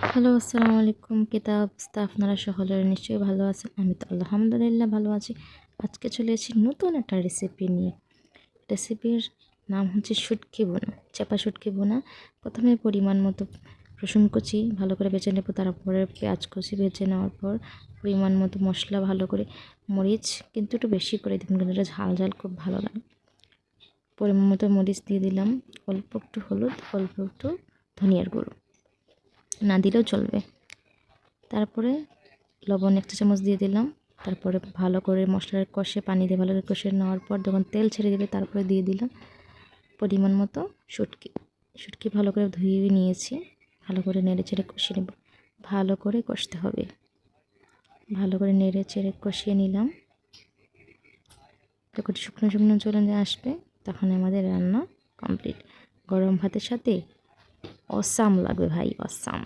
Hello, আসসালামু আলাইকুম। কিতা অবস্থা? আপনারা সকলে নিশ্চয়ই ভালো আছেন। আমি তো আলহামদুলিল্লাহ ভালো আছি। আজকে চলে এসেছি নতুন একটা রেসিপি নিয়ে। রেসিপির নাম হচ্ছে শুটকি বোনা, চাপা শুটকি বোনা। প্রথমে পরিমাণ মতো রসুন কুচি ভালো করে বেছে নেব, তারপরে পেঁয়াজ কুচি বেছে নেওয়ার পর পরিমাণ মতো মশলা ভালো করে, মরিচ কিন্তু একটু বেশি করে দিন, কিন্তু এটা ঝাল ঝাল খুব ভালো লাগে। পরিমাণ মতো মরিচ দিয়ে দিলাম, অল্প একটু হলুদ, অল্প একটু ধনিয়ার গুঁড়ো, না দিলেও চলবে। তারপরে লবণ 1 চা চামচ দিয়ে দিলাম। তারপরে ভালো করে মশলার কষে পানি দিয়ে ভালো করে কষে নেওয়ার পর যখন তেল ছেড়ে দেবে তারপরে দিয়ে দিলাম পরিমাণ মতো শুটকি। শুটকি ভালো করে ধুয়ে নিয়েছি, ভালো করে নেড়ে চেড়ে কষিয়ে নেব। ভালো করে কষতে হবে, ভালো করে নেড়ে চেড়ে কষিয়ে নিলাম। যখন শুকনো শুকনো চলে আসবে তখন আমাদের রান্না কমপ্লিট। গরম ভাতের সাথে অসাম লাগবে ভাই, অসাম।